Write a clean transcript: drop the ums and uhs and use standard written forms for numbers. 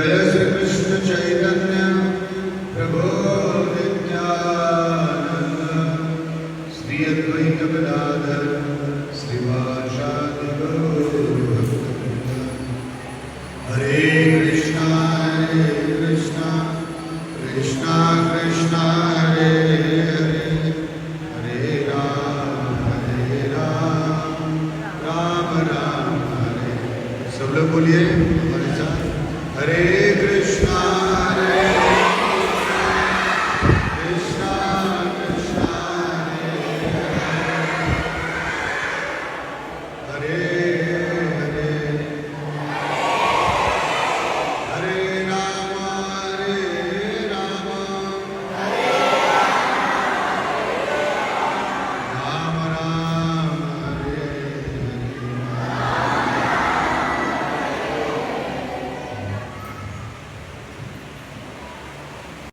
जय श्री कृष्ण चैतन्य प्रभु नित्यानंद श्री अद्वैत गदाधर श्रीवासादि गौर हरे कृष्णा कृष्णा कृष्णा हरे हरे हरे राम राम राम हरे। सब लोग बोलिए हमारे साथ हरे